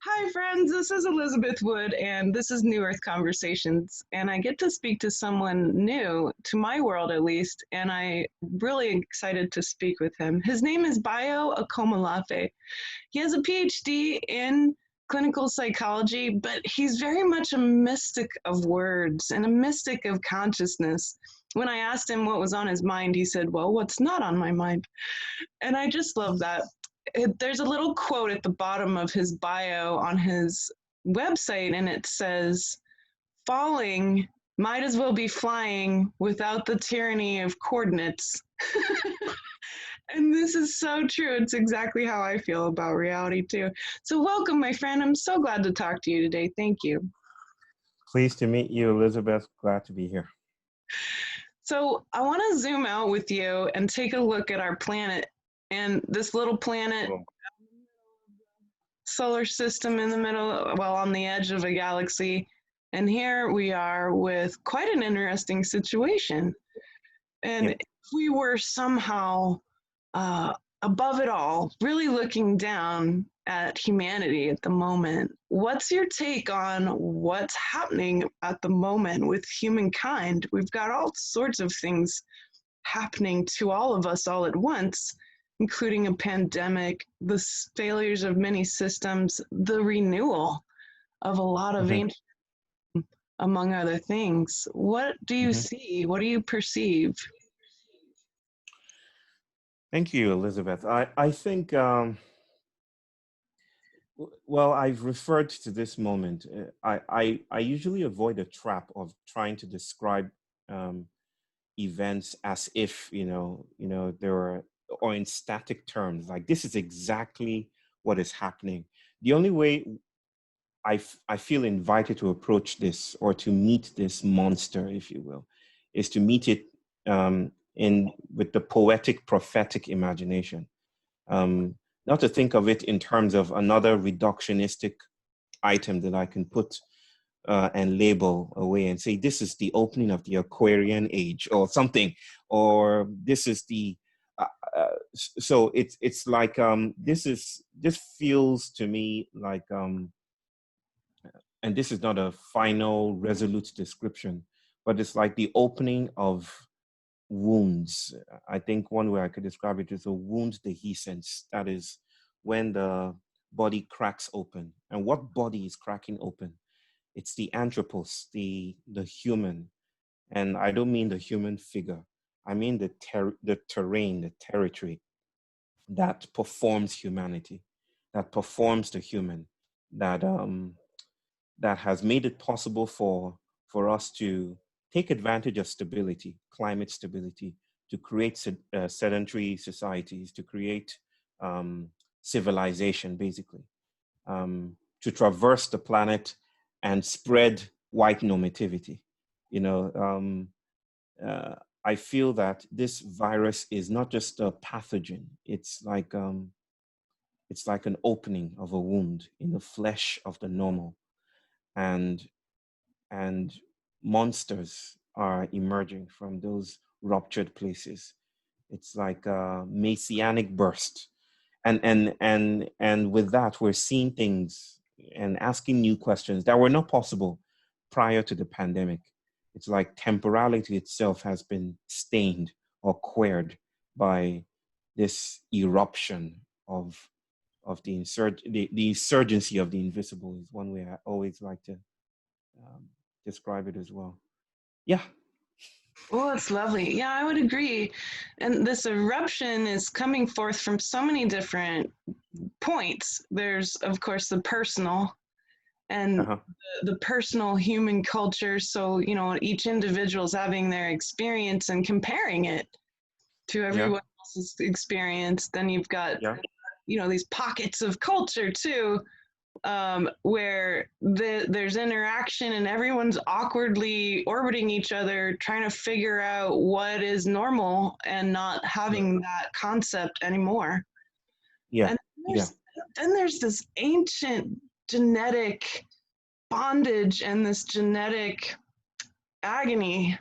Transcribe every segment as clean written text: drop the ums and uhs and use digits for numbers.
Hi, friends. This is Elizabeth Wood, and this is New Earth Conversations. And I get to speak to someone new, to my world at least, and I'm really excited to speak with him. His name is Bayo Akomolafe. He has a PhD in clinical psychology, but he's very much a mystic of words and a mystic of consciousness. When I asked him what was on his mind, he said, "Well, what's not on my mind?" And I just love that. There's a little quote at the bottom of his bio on his website, and it says, "Falling might as well be flying without the tyranny of coordinates." And this is so true. It's exactly how I feel about reality, too. So, welcome, my friend. I'm so glad to talk to you today. Thank you. Pleased to meet you, Elizabeth. Glad to be here. So, I want to zoom out with you and take a look at our planet. And this little planet, solar system in the middle, well, on the edge of a galaxy. And here we are with quite an interesting situation. And if we were somehow above it all, really looking down at humanity at the moment, what's your take on what's happening at the moment with humankind? We've got all sorts of things happening to all of us all at once, including a pandemic, the failures of many systems, the renewal of a lot of ancient, among other things. What do you see? What do you perceive? Thank you, Elizabeth. I think, well, I've referred to this moment. I usually avoid the trap of trying to describe events as if, there are, or in static terms, like this is exactly what is happening. The only way I feel invited to approach this or to meet this monster, if you will, is to meet it with the poetic, prophetic imagination. Not to think of it in terms of another reductionistic item that I can put and label away and say, this is the opening of the Aquarian age or something, or this is the, so it's like, this feels to me like, and this is not a final resolute description, but it's like the opening of wounds. I think one way I could describe it is a wound dehiscence. That is when the body cracks open. And what body is cracking open? It's the anthropos, the human. And I don't mean the human figure. I mean the terrain, the territory that performs humanity, that performs the human, that that has made it possible for us to take advantage of stability, climate stability, to create sedentary societies, to create civilization, basically, to traverse the planet and spread white normativity. You know, I feel that this virus is not just a pathogen. It's like an opening of a wound in the flesh of the normal, and and monsters are emerging from those ruptured places. It's like a messianic burst, and with that, we're seeing things and asking new questions that were not possible prior to the pandemic. It's like temporality itself has been stained or queered by this eruption of the insurgency of the invisible is one way I always like to describe it as well. Yeah. Oh, it's lovely. Yeah, I would agree. And this eruption is coming forth from so many different points. There's, of course, the personal and the personal human culture. So, each individual is having their experience and comparing it to everyone else's experience. Then you've got, these pockets of culture too, where there's interaction and everyone's awkwardly orbiting each other, trying to figure out what is normal and not having that concept anymore. Yeah. And then there's this ancient genetic bondage and this genetic agony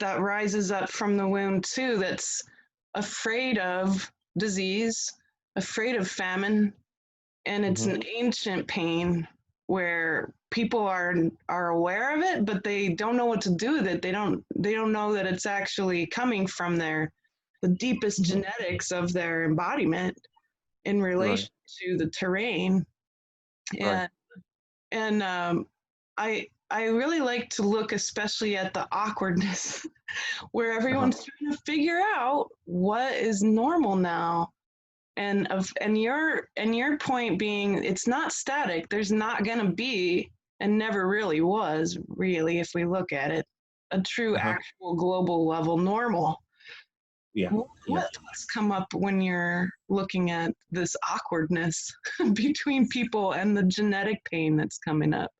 that rises up from the womb too, that's afraid of disease, afraid of famine, and it's an ancient pain where people are aware of it, but they don't know what to do with it. They don't know that it's actually coming from the deepest genetics of their embodiment in Right. relation to the terrain. Right. And I really like to look especially at the awkwardness where Uh-huh. everyone's trying to figure out what is normal now. And your point being it's not static. There's not gonna be, and never really was, really, if we look at it, a true Uh-huh. actual global level normal. Yeah. What Yeah. thoughts come up when you're looking at this awkwardness between people and the genetic pain that's coming up?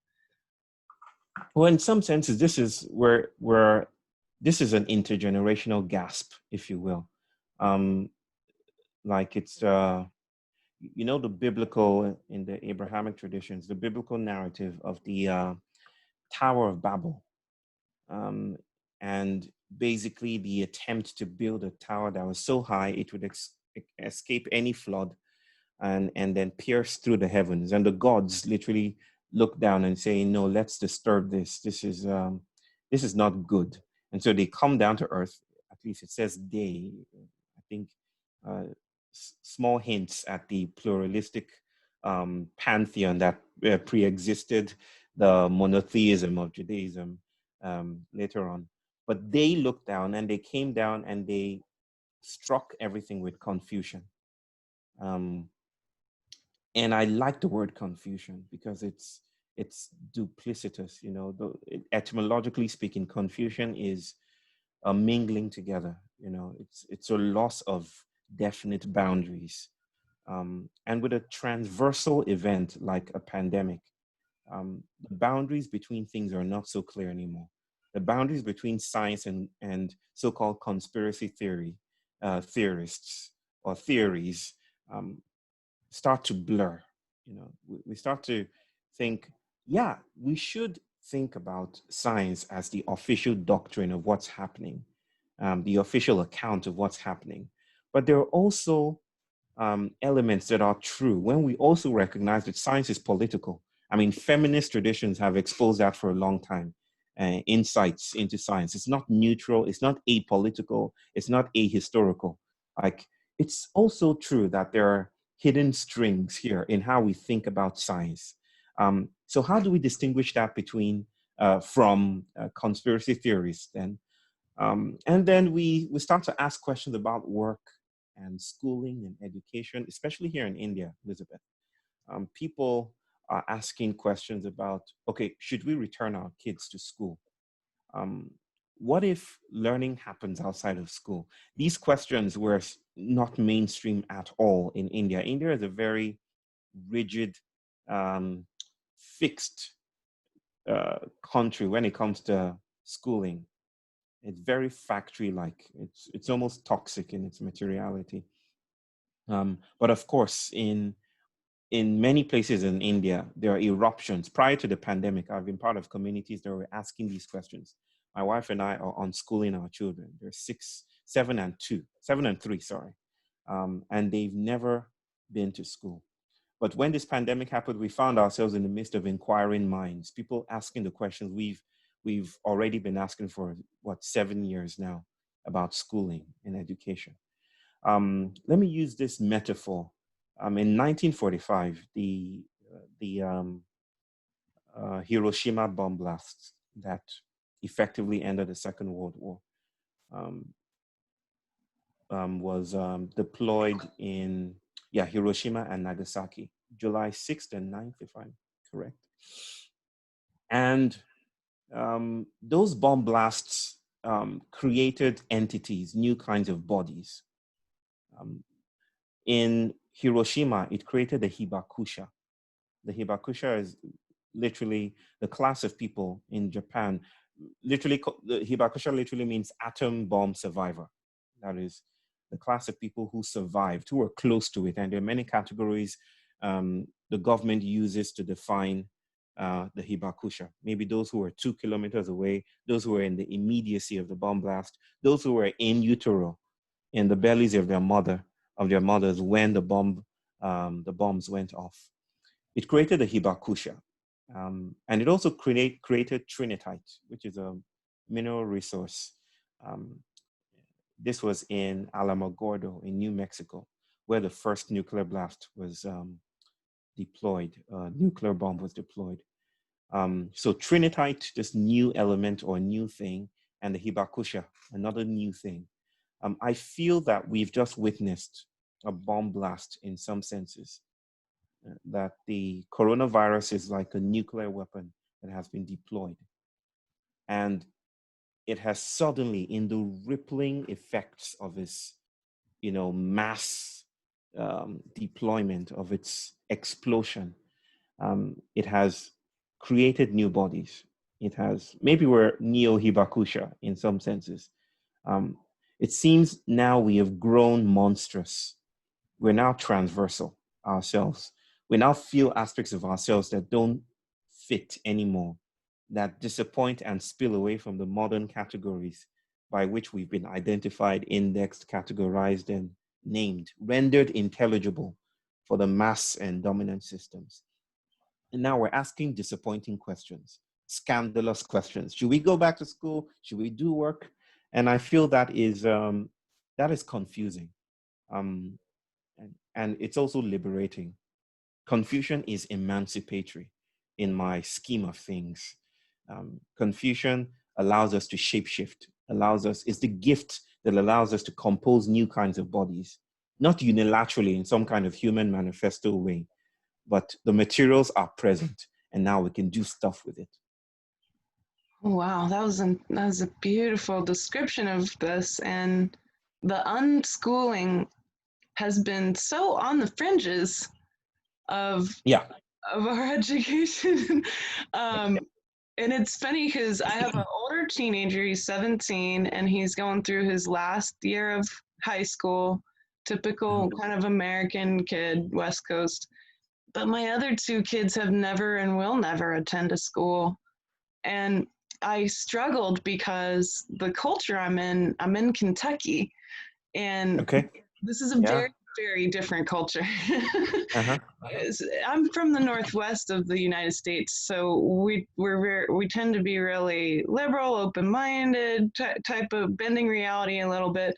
Well, in some senses, this is where this is an intergenerational gasp, if you will. Um, like it's the biblical in the Abrahamic traditions, the biblical narrative of the Tower of Babel, um, and basically the attempt to build a tower that was so high it would escape any flood and then pierce through the heavens. And the gods literally look down and say, "No, let's disturb this. This is not good." And so they come down to earth. At least it says they. I think uh, small hints at the pluralistic pantheon that pre-existed the monotheism of Judaism later on. But they looked down and they came down and they struck everything with confusion. Um, and I like the word confusion because it's duplicitous. Etymologically speaking, confusion is a mingling together. It's a loss of definite boundaries. And with a transversal event like a pandemic, the boundaries between things are not so clear anymore. The boundaries between science and so-called conspiracy theorists or theories um, start to blur. We start to think, yeah, we should think about science as the official doctrine of what's happening, the official account of what's happening. But there are also elements that are true when we also recognize that science is political. I mean, feminist traditions have exposed that for a long time. Insights into science. It's not neutral. It's not apolitical. It's not ahistorical. Like, it's also true that there are hidden strings here in how we think about science. So how do we distinguish that from conspiracy theories then? And then we start to ask questions about work and schooling and education, especially here in India, Elizabeth. People are asking questions about, okay, should we return our kids to school? Um, what if learning happens outside of school? These questions were not mainstream at all in India. India is a very rigid, um, fixed country when it comes to schooling. It's very factory-like. It's almost toxic in its materiality. But of course, in many places in India, there are eruptions. Prior to the pandemic, I've been part of communities that were asking these questions. My wife and I are unschooling our children. They're 7 and 3, sorry. And they've never been to school. But when this pandemic happened, we found ourselves in the midst of inquiring minds, people asking the questions we've already been asking for, 7 years now about schooling and education. Let me use this metaphor. In 1945, the Hiroshima bomb blast that effectively ended the Second World War um, was deployed in Hiroshima and Nagasaki, July 6th and 9th, if I'm correct. And those bomb blasts created entities, new kinds of bodies. In Hiroshima, it created the hibakusha. The hibakusha is literally the class of people in Japan. Literally, the hibakusha literally means atom bomb survivor. That is the class of people who survived, who were close to it. And there are many categories the government uses to define the hibakusha. Maybe those who were 2 kilometers away, those who were in the immediacy of the bomb blast, those who were in utero, in the bellies of their mothers when the bombs went off. It created the hibakusha, and it also created trinitite, which is a mineral resource. Um, this was in Alamogordo in New Mexico, where the first nuclear blast was deployed. Nuclear bomb was deployed. So trinitite, this new element or new thing, and the hibakusha, another new thing. I feel that we've just witnessed a bomb blast in some senses, that the coronavirus is like a nuclear weapon that has been deployed. And it has suddenly, in the rippling effects of its, mass deployment, of its explosion, it has created new bodies. It has, maybe we're neo-hibakusha in some senses. It seems now we have grown monstrous. We're now transversal ourselves. We now feel aspects of ourselves that don't fit anymore, that disappoint and spill away from the modern categories by which we've been identified, indexed, categorized, and named, rendered intelligible for the mass and dominant systems. And now we're asking disappointing questions, scandalous questions. Should we go back to school? Should we do work? And I feel that is confusing. Um, and it's also liberating. Confusion is emancipatory in my scheme of things. Confusion allows us to shapeshift, it's the gift that allows us to compose new kinds of bodies, not unilaterally in some kind of human manifesto way, but the materials are present and now we can do stuff with it. Wow, that was a beautiful description of this, and the unschooling has been so on the fringes of Yeah. of our education. And it's funny because I have an older teenager, he's 17, and he's going through his last year of high school, typical kind of American kid, West Coast. But my other two kids have never and will never attend a school. And I struggled because the culture I'm in Kentucky, and Okay. this is a Yeah. very different culture. Uh-huh. I'm from the northwest of the United States, so we tend to be really liberal, open-minded, type of bending reality a little bit.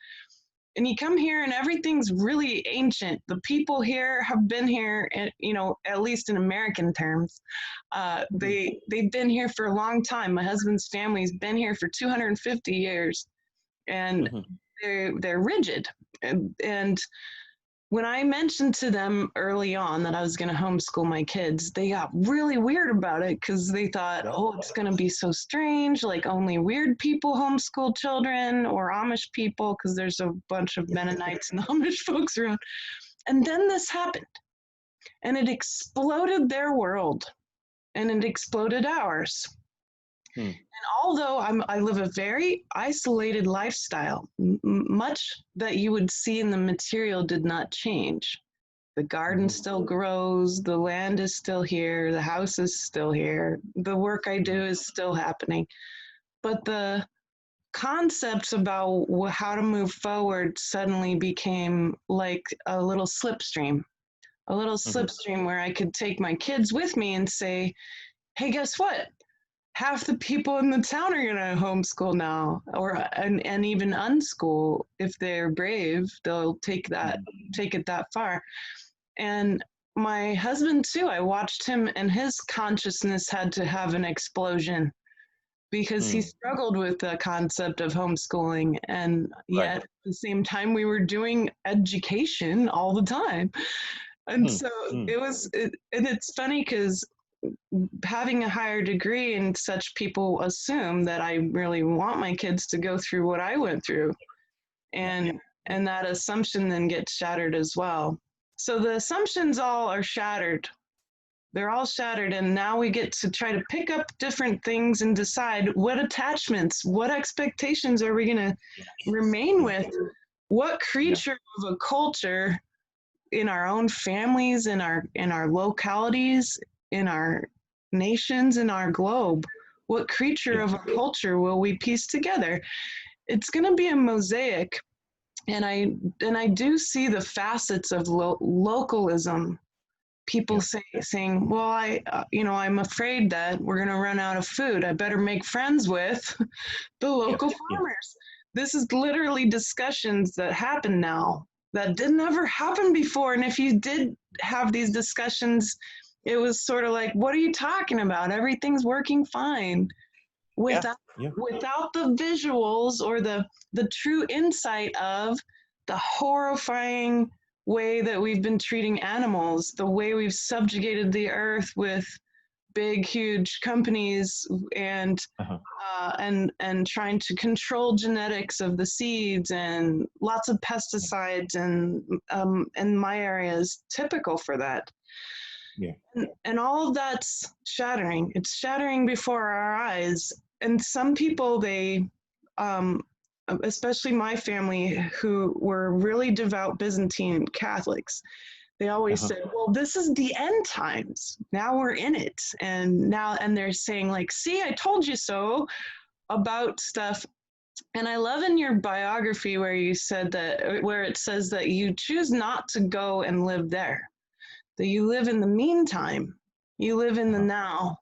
And you come here and everything's really ancient. The people here have been here, at least in American terms. They've been here for a long time. My husband's family's been here for 250 years, and they're rigid. And when I mentioned to them early on that I was going to homeschool my kids, they got really weird about it because they thought, oh, it's going to be so strange, like only weird people homeschool children, or Amish people, because there's a bunch of Mennonites and Amish folks around. And then this happened, and it exploded their world, and it exploded ours. And although I live a very isolated lifestyle, much that you would see in the material did not change. The garden still grows, the land is still here, the house is still here, the work I do is still happening. But the concepts about how to move forward suddenly became like a little slipstream where I could take my kids with me and say, hey, guess what? Half the people in the town are going to homeschool now, and even unschool. If they're brave, they'll take it that far. And my husband too, I watched him, and his consciousness had to have an explosion because he struggled with the concept of homeschooling, and yet at the same time we were doing education all the time. And so and it's funny because having a higher degree, and such people assume that I really want my kids to go through what I went through, and that assumption then gets shattered as well. So the assumptions all are shattered. They're all shattered, and now we get to try to pick up different things and decide what attachments, what expectations are we going to remain with, what creature of a culture in our own families, in our localities, in our nations, in our globe, what creature of a culture will we piece together? It's going to be a mosaic, and I do see the facets of localism people Yeah. saying, well, I'm afraid that we're going to run out of food. I better make friends with the Yeah. local Yeah. farmers. This is literally discussions that happen now that didn't ever happen before. And if you did have these discussions, it was sort of like, what are you talking about? Everything's working fine. Yeah. Without Yeah. without the visuals or the true insight of the horrifying way that we've been treating animals, the way we've subjugated the earth with big, huge companies and Uh-huh. and trying to control genetics of the seeds and lots of pesticides and in my area is typical for that. Yeah. And all of that's shattering. It's shattering before our eyes. And some people, um, especially my family, who were really devout Byzantine Catholics, they always Uh-huh. said, well, this is the end times. Now we're in it. And they're saying, like, see, I told you so about stuff. And I love in your biography where you said that, where it says that you choose not to go and live there, that you live in the meantime, you live in the Uh-huh. now.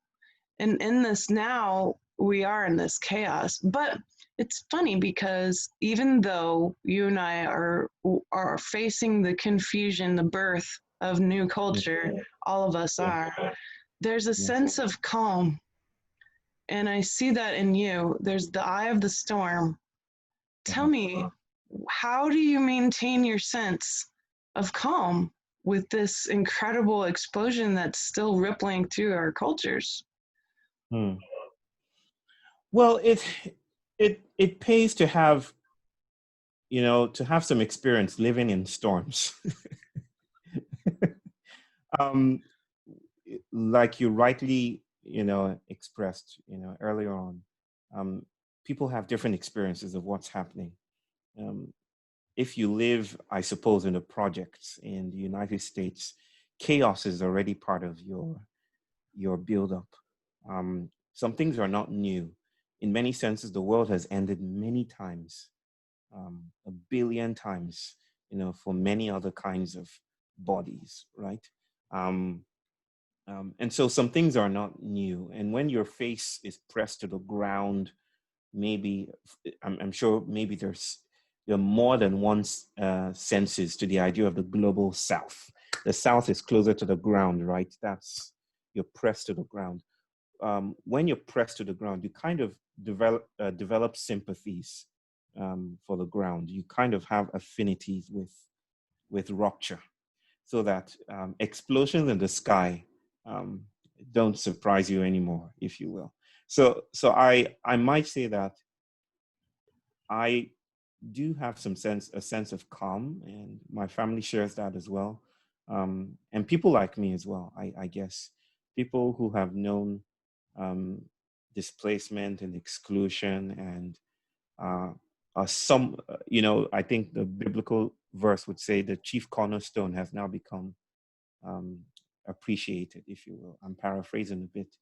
And in this now, we are in this chaos. But it's funny because even though you and I are facing the confusion, the birth of new Yeah. culture, all of us Yeah. are, there's a Yeah. sense of calm. And I see that in you. There's the eye of the storm. Tell Uh-huh. me, how do you maintain your sense of calm with this incredible explosion that's still rippling through our cultures? Hmm. Well, it pays to have, to have some experience living in storms. um, like you rightly, expressed, earlier on, um, people have different experiences of what's happening. Um, if you live, I suppose, in the projects in the United States, chaos is already part of your buildup. Some things are not new. In many senses, the world has ended many times, a billion times, for many other kinds of bodies, right? Um, and so some things are not new. And when your face is pressed to the ground, maybe, I'm sure maybe there are more than one senses to the idea of the global South. The South is closer to the ground, right? You're pressed to the ground. When you're pressed to the ground, you kind of develop sympathies for the ground. You kind of have affinities with rupture, so that explosions in the sky um, don't surprise you anymore, if you will. So I might say that I do have a sense of calm, and my family shares that as well. And people like me as well, I guess, people who have known um, displacement and exclusion and I think the biblical verse would say the chief cornerstone has now become um, appreciated, if you will. I'm paraphrasing a bit.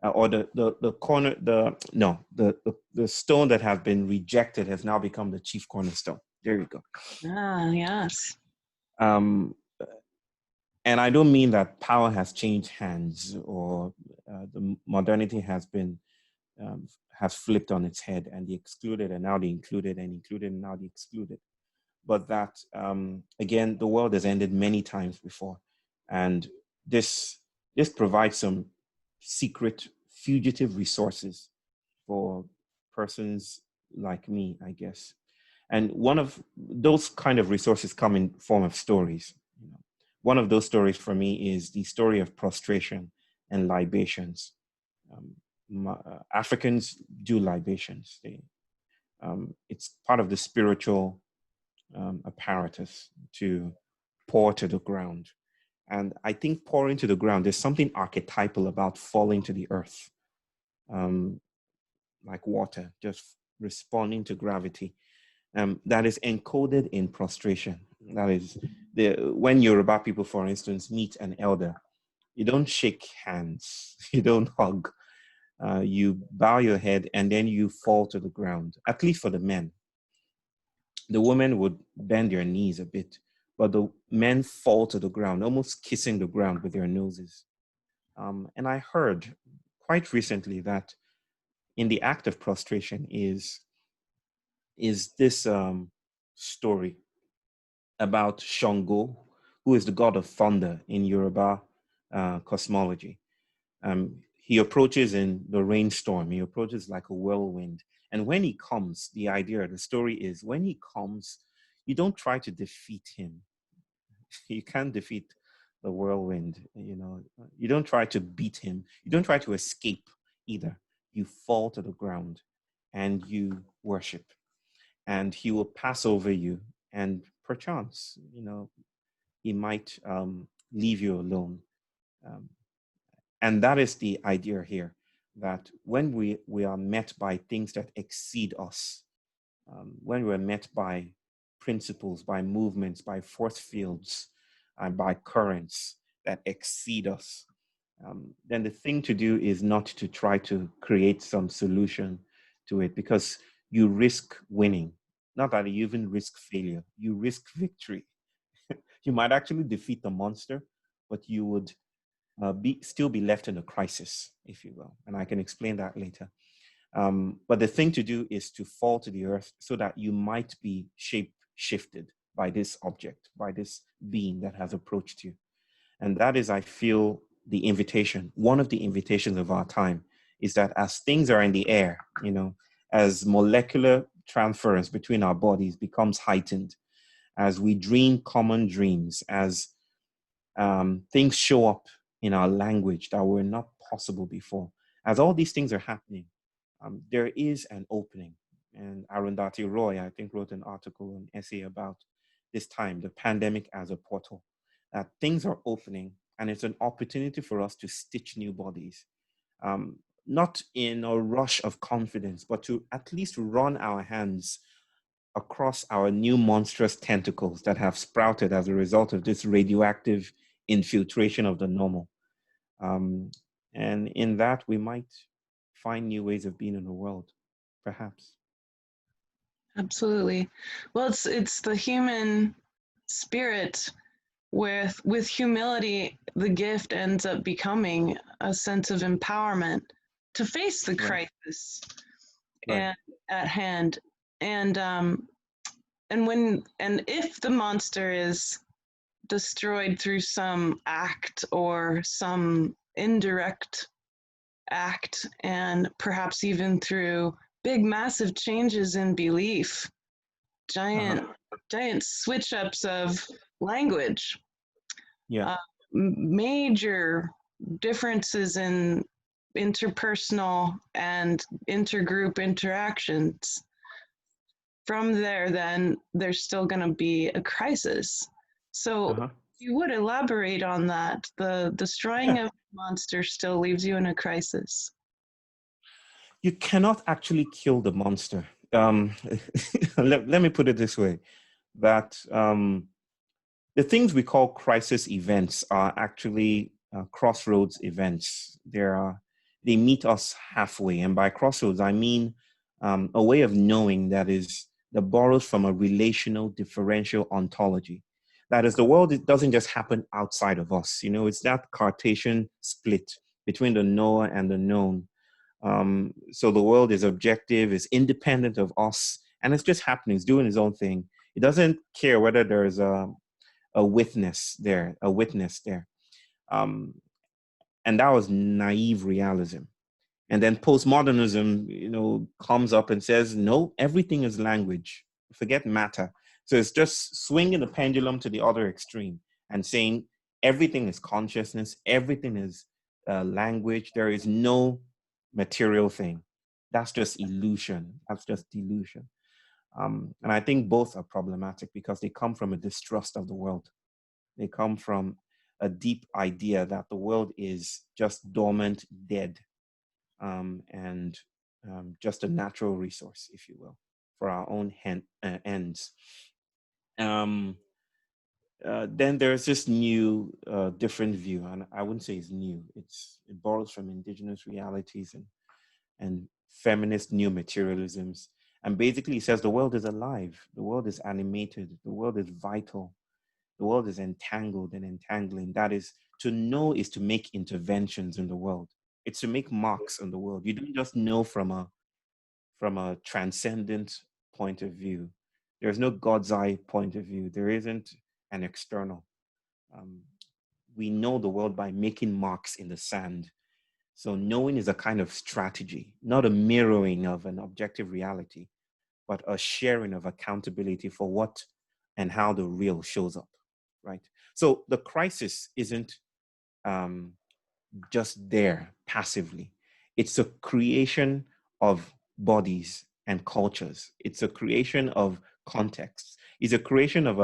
Or the corner, the no, the stone that has been rejected has now become the chief cornerstone. There you go. Ah, yes. Um, and I don't mean that power has changed hands or the modernity um, has flipped on its head, and the excluded and now the included, and included and now the excluded. But that again, the world has ended many times before, and this this provides some secret fugitive resources for persons like me, I guess. And one of those kind of resources come in form of stories. One of those stories for me is the story of prostration and libations. Africans do libations. It's part of the spiritual apparatus to pour to the ground. And I think pouring to the ground, there's something archetypal about falling to the earth, um, like water, just responding to gravity. That is encoded in prostration. That is, when Yoruba people, for instance, meet an elder, you don't shake hands, you don't hug, you bow your head and then you fall to the ground, at least for the men. The women would bend their knees a bit, but the men fall to the ground, almost kissing the ground with their noses. And I heard quite recently that in the act of prostration is this story about Shango, who is the god of thunder in Yoruba cosmology. He approaches in the rainstorm. He approaches like a whirlwind. And when he comes, the story is when he comes, you don't try to defeat him. You can't defeat the whirlwind. You don't try to beat him. You don't try to escape either. You fall to the ground and you worship, and he will pass over you. And perchance, he might leave you alone. Um, and that is the idea here, that when we are met by things that exceed us, when we're met by principles, by movements, by force fields, and by currents that exceed us, then the thing to do is not to try to create some solution to it, because you risk winning. Not that you even risk failure, you risk victory. You might actually defeat the monster, but you would still be left in a crisis, if you will. And I can explain that later. But the thing to do is to fall to the earth so that you might be shape shifted by this object, by this being that has approached you. And that is, I feel, the invitation. One of the invitations of our time is that as things are in the air, as molecular transference between our bodies becomes heightened, as we dream common dreams, as things show up in our language that were not possible before, as all these things are happening, there is an opening. And Arundhati Roy, I think, wrote an article, an essay about this time, the pandemic as a portal, that things are opening and it's an opportunity for us to stitch new bodies, not in a rush of confidence, but to at least run our hands across our new monstrous tentacles that have sprouted as a result of this radioactive infiltration of the normal. And in that, we might find new ways of being in the world, perhaps. Absolutely. Well, it's the human spirit with humility. The gift ends up becoming a sense of empowerment to face the Right, crisis right. and at hand. And if the monster is destroyed through some act or some indirect act, and perhaps even through big massive changes in belief, Uh-huh. giant giant switch ups of language, Yeah. uh, major differences in interpersonal and intergroup interactions. From there, then there's still going to be a crisis. So Uh-huh. you would elaborate on that. The destroying Yeah. of monsters still leaves you in a crisis. You cannot actually kill the monster. Let me put it this way, that the things we call crisis events are actually crossroads events. They meet us halfway. And by crossroads, I mean a way of knowing that borrows from a relational differential ontology. That is, the world, it doesn't just happen outside of us. It's that Cartesian split between the knower and the known. So the world is objective, is independent of us, and it's just happening. It's doing its own thing. It doesn't care whether there's a witness there. Um, and that was naive realism. And then postmodernism, comes up and says, no, everything is language. Forget matter. So it's just swinging the pendulum to the other extreme and saying everything is consciousness, everything is language. There is no material thing. That's just illusion. That's just delusion. And I think both are problematic because they come from a distrust of the world. They come from a deep idea that the world is just dormant, dead, and just a natural resource, if you will, for our own ends. Um, then there's this new, different view, and I wouldn't say it's new. It borrows from indigenous realities and feminist new materialisms, and basically says the world is alive, the world is animated, the world is vital, The world is entangled and entangling. That is, to know is to make interventions in the world. It's to make marks on the world. You don't just know from a transcendent point of view. There's no God's eye point of view. There isn't an external. Um, we know the world by making marks in the sand. So knowing is a kind of strategy, not a mirroring of an objective reality, but a sharing of accountability for what and how the real shows up, right? So the crisis isn't um, just there passively. It's a creation of bodies and cultures. It's a creation of contexts. It's a creation of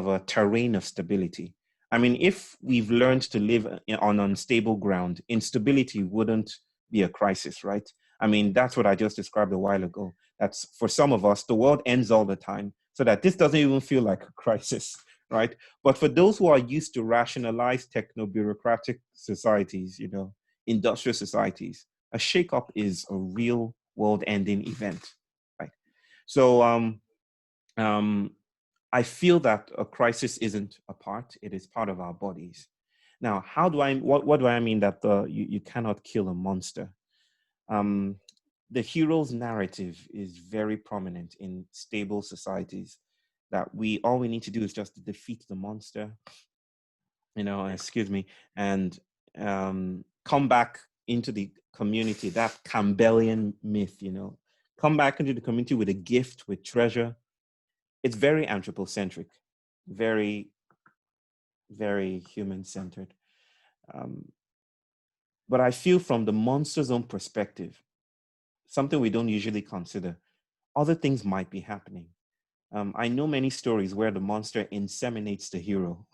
a terrain of stability. I mean, if we've learned to live on unstable ground, instability wouldn't be a crisis, right? I mean, that's what I just described a while ago. That's for some of us, the world ends all the time, so that this doesn't even feel like a crisis, right? But for those who are used to rationalized techno-bureaucratic societies, industrial societies, a shakeup is a real world-ending event, right? So um, I feel that a crisis isn't a part, it is part of our bodies. Now, what do I mean that you cannot kill a monster? Um, the hero's narrative is very prominent in stable societies, that all we need to do is just defeat the monster, excuse me, and come back into the community, that Campbellian myth, come back into the community with a gift, with treasure. It's very anthropocentric, very, very human-centered. Um, but I feel from the monster's own perspective, something we don't usually consider, other things might be happening. I know many stories where the monster inseminates the hero.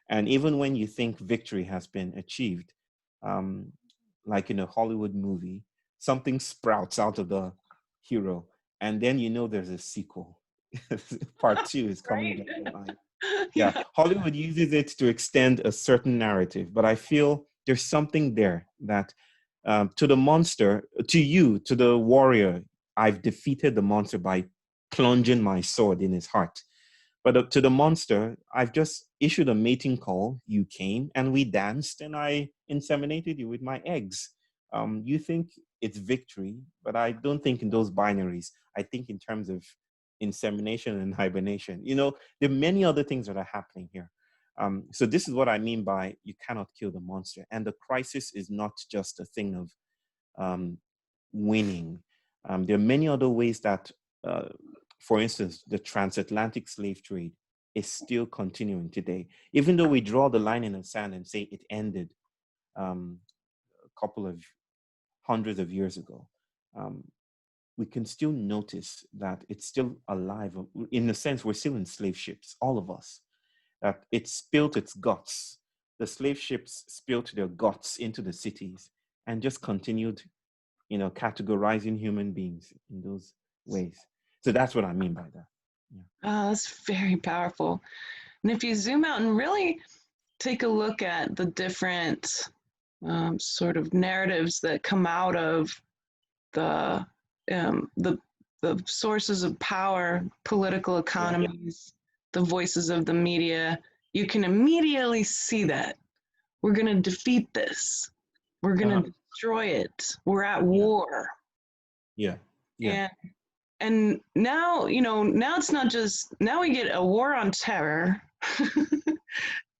And even when you think victory has been achieved, um, like in a Hollywood movie, something sprouts out of the hero. And then there's a sequel. Part two is coming Right? down the line. Yeah, Yeah. Hollywood uses it to extend a certain narrative, but I feel there's something there that to the monster, to you, to the warrior, I've defeated the monster by plunging my sword in his heart. But to the monster, I've just issued a mating call. You came and we danced, and I inseminated you with my eggs. You think it's victory, but I don't think in those binaries. I think in terms of insemination and hibernation. There are many other things that are happening here. So this is what I mean by you cannot kill the monster. And the crisis is not just a thing of um, winning. There are many other ways that, for instance, the transatlantic slave trade is still continuing today. Even though we draw the line in the sand and say it ended a couple of hundreds of years ago, um, we can still notice that it's still alive. In a sense, we're still in slave ships, all of us. That it spilled its guts. The slave ships spilled their guts into the cities and just continued, categorizing human beings in those ways. So that's what I mean by that. Yeah. That's very powerful. And if you zoom out and really take a look at the different sort of narratives that come out of the um, the the sources of power, political Yeah. economies, the voices of the media, you can immediately see that we're going to defeat this. We're going Uh-huh. to destroy it. We're at Yeah. war. Yeah. Yeah. And now, now it's not just now we get a war on terror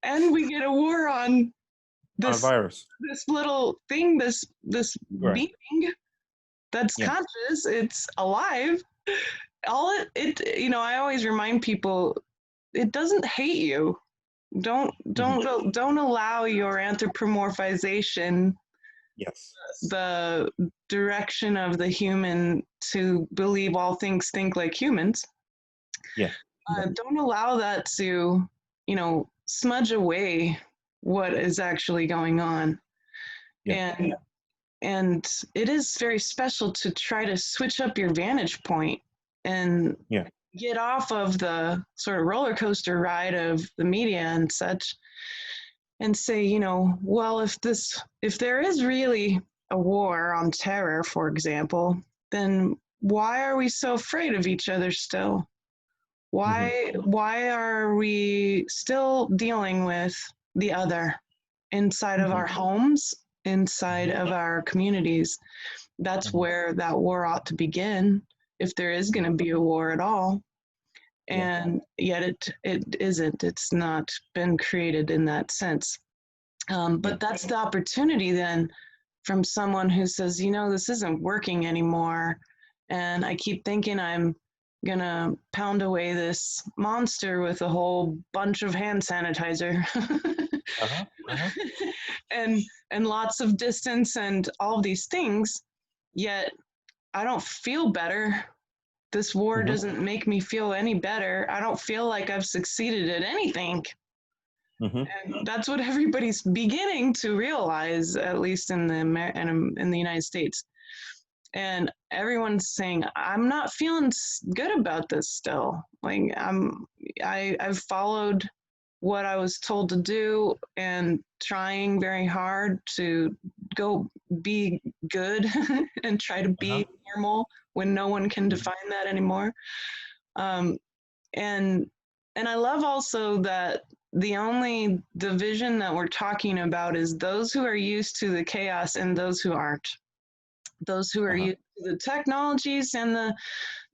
and we get a war on On a this virus. this little thing, this Right. being that's Yeah. conscious, it's alive. All I always remind people, it doesn't hate you. Don't Mhm. don't don't allow your anthropomorphization, Yes. the direction of the human to believe all things think like humans. Yeah. Yeah. Don't allow that to, smudge away what is actually going on. Yeah. And and it is very special to try to switch up your vantage point and Yeah. get off of the sort of roller coaster ride of the media and such, and say, well, if there is really a war on terror, for example, then why are we so afraid of each other still? Why are we still dealing with the other inside of our homes, inside of our communities? That's where that war ought to begin, if there is going to be a war at all. And yet it isn't. It's not been created in that sense. But that's the opportunity then from someone who says, you know, this isn't working anymore. And I keep thinking I'm going to pound away this monster with a whole bunch of hand sanitizer. And lots of distance and all of these things. Yet I don't feel better. This war doesn't make me feel any better. I don't feel like I've succeeded at anything. And that's what everybody's beginning to realize, at least in the United States. And everyone's saying, I'm not feeling good about this still. Like I've followed what I was told to do and trying very hard to go be good and try to be normal when no one can define that anymore. And I love also that the only division that we're talking about is those who are used to the chaos and those who aren't. Those who are used to the technologies and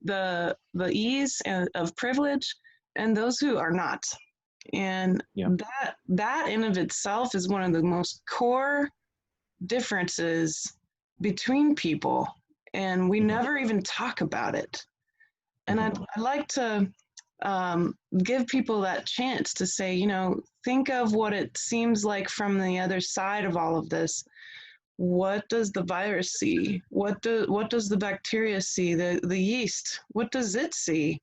the ease of privilege, and those who are not. And that in of itself is one of the most core differences between people, and we never even talk about it. And I'd like to give people that chance to say, you know, think of what it seems like from the other side of all of this. What does the virus see? What does the bacteria see? The yeast, what does it see?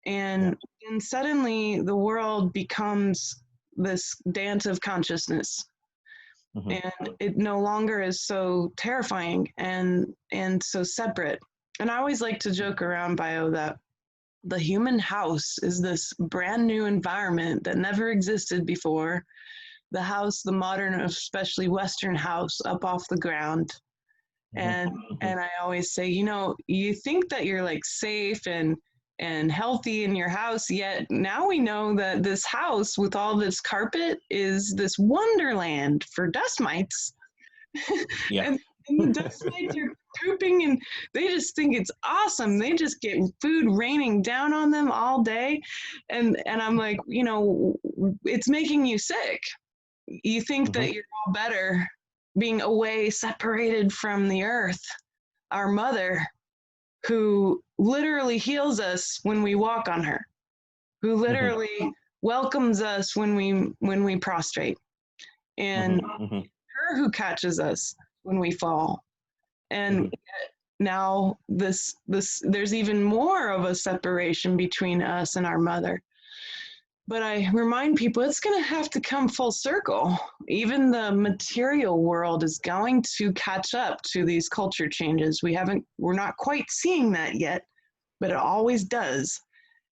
And suddenly the world becomes this dance of consciousness. And it no longer is so terrifying and so separate. And I always like to joke around, Bayo, that the human house is this brand new environment that never existed before. The house, the modern, especially Western house, up off the ground. And I always say, you know, you think that you're like safe and healthy in your house, yet now we know that this house with all this carpet is this wonderland for dust mites. And the dust mites are pooping and they just think it's awesome. They just get food raining down on them all day. And I'm like, you know, it's making you sick. You think that you're all better being away, separated from the earth, our mother, who literally heals us when we walk on her, who literally welcomes us when we prostrate, and her who catches us when we fall. And now this there's even more of a separation between us and our mother. But I remind people it's going to have to come full circle. Even the material world is going to catch up to these culture changes. We're not quite seeing that yet, but it always does.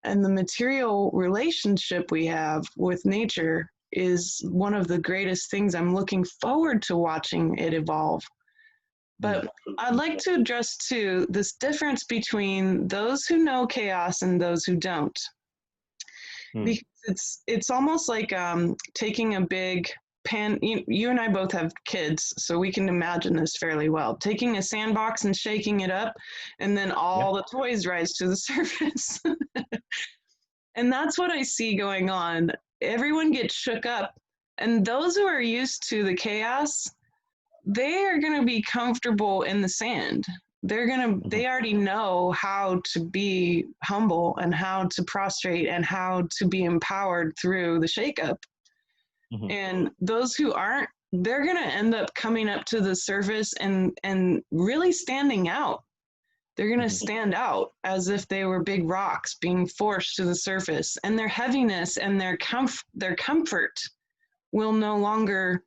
And the material relationship we have with nature is one of the greatest things. I'm looking forward to watching it evolve. But I'd like to address too this difference between those who know chaos and those who don't. Because it's almost like taking a big pan. You and I both have kids, so we can imagine this fairly well. Taking a sandbox and shaking it up, and then all the toys rise to the surface. And that's what I see going on. Everyone gets shook up, and those who are used to the chaos, they are going to be comfortable in the sand. They already know how to be humble and how to prostrate and how to be empowered through the shakeup. And those who aren't, they're going to end up coming up to the surface and really standing out. They're going to stand out as if they were big rocks being forced to the surface, and their heaviness and their comfort will no longer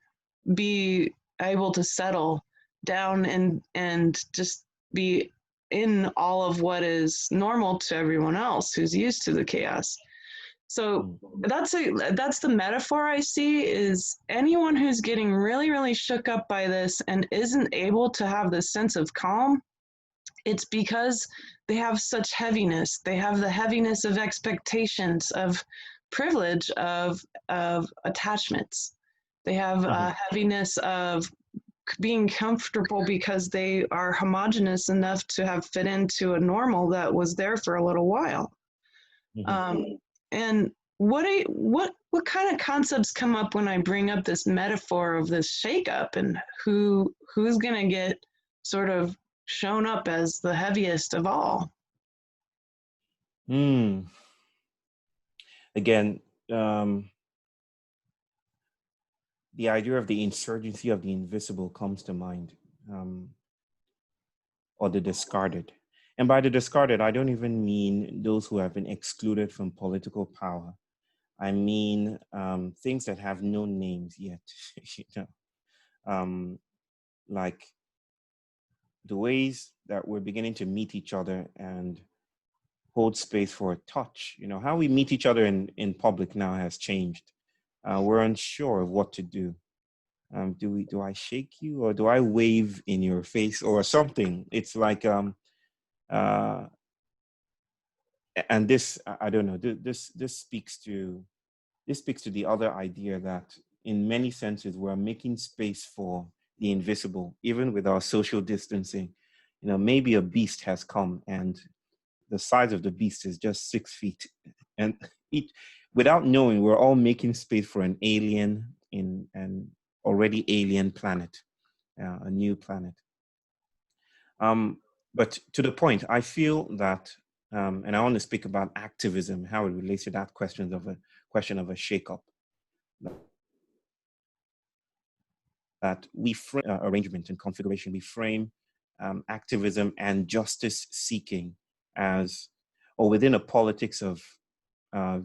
be able to settle down and just be in all of what is normal to everyone else who's used to the chaos. So that's the metaphor I see, is anyone who's getting really, really shook up by this and isn't able to have this sense of calm, it's because they have such heaviness. They have the heaviness of expectations, of privilege, of attachments. They have Mm-hmm. a heaviness of being comfortable because they are homogenous enough to have fit into a normal that was there for a little while. Mm-hmm. And what kind of concepts come up when I bring up this metaphor of this shakeup and who's gonna get sort of shown up as the heaviest of all? Mm. Again, the idea of the insurgency of the invisible comes to mind, or the discarded. And by the discarded, I don't even mean those who have been excluded from political power. I mean things that have no names yet, you know, um, like the ways that we're beginning to meet each other and hold space for a touch. You know, how we meet each other in public now has changed. We're unsure of what to do. Do I shake you or do I wave in your face or something? It's like uh, and this I don't know. This speaks to the other idea that in many senses we're making space for the invisible, even with our social distancing. You know, maybe a beast has come and the size of the beast is just 6 feet, and each, without knowing, we're all making space for an alien in an already alien planet, a new planet. Um, but to the point, I feel that, and I want to speak about activism, how it relates to that question of a shakeup. That we frame arrangement and configuration, we frame activism and justice seeking as, or within a politics of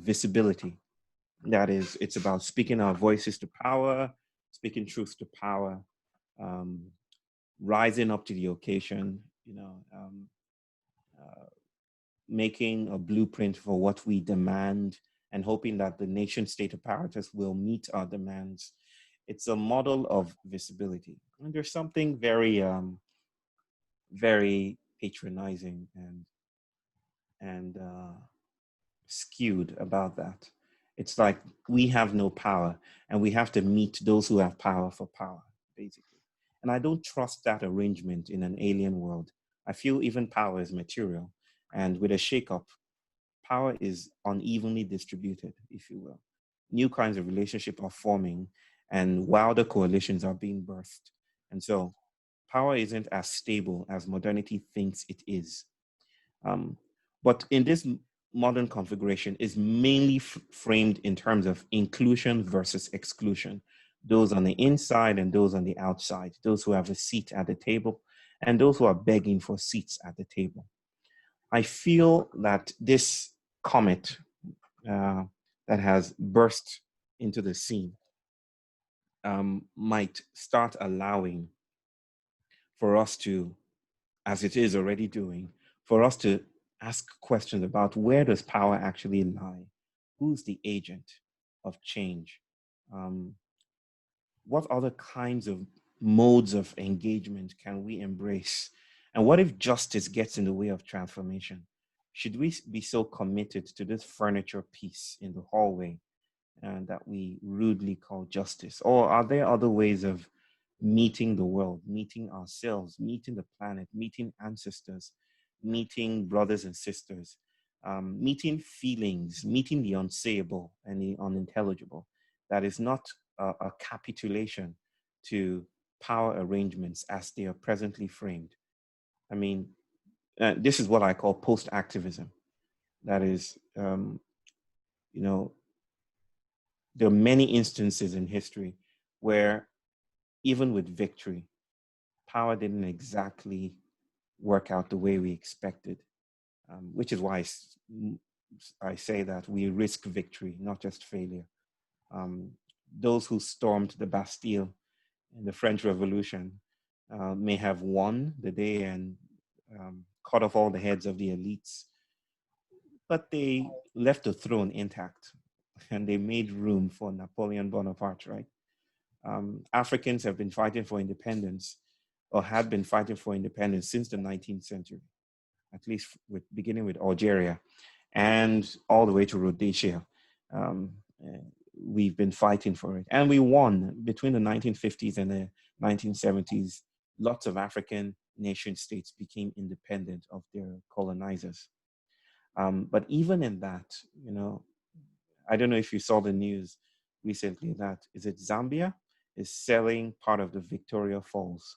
visibility. That is, it's about speaking our voices to power, speaking truth to power, um, rising up to the occasion, you know, uh, making a blueprint for what we demand and hoping that the nation state apparatus will meet our demands. It's a model of visibility. And there's something very, very patronizing and skewed about that. It's like we have no power and we have to meet those who have power for power, basically. And I don't trust that arrangement in an alien world. I feel even power is material. And with a shakeup, power is unevenly distributed, if you will. New kinds of relationship are forming and wilder coalitions are being birthed. And so power isn't as stable as modernity thinks it is. Um, but in this modern configuration is mainly framed in terms of inclusion versus exclusion. Those on the inside and those on the outside, those who have a seat at the table and those who are begging for seats at the table. I feel that this comet uh, that has burst into the scene might start allowing for us to, as it is already doing, for us to ask questions about where does power actually lie? Who's the agent of change? Um, what other kinds of modes of engagement can we embrace? And what if justice gets in the way of transformation? Should we be so committed to this furniture piece in the hallway that we rudely call justice? Or are there other ways of meeting the world, meeting ourselves, meeting the planet, meeting ancestors, meeting brothers and sisters, meeting feelings, meeting the unsayable and the unintelligible? That is not a capitulation to power arrangements as they are presently framed. I mean, this is what I call post activism. That is, you know, there are many instances in history where, even with victory, power didn't exactly work out the way we expected, which is why I say that we risk victory, not just failure. Um, those who stormed the Bastille in the French Revolution may have won the day and cut off all the heads of the elites, but they left the throne intact and they made room for Napoleon Bonaparte, right? Africans have been fighting for independence or had been fighting for independence since the 19th century, at least beginning with Algeria and all the way to Rhodesia. Um, uh, we've been fighting for it. And we won between the 1950s and the 1970s. Lots of African nation states became independent of their colonizers. But even in that, you know, I don't know if you saw the news recently that is it Zambia is selling part of the Victoria Falls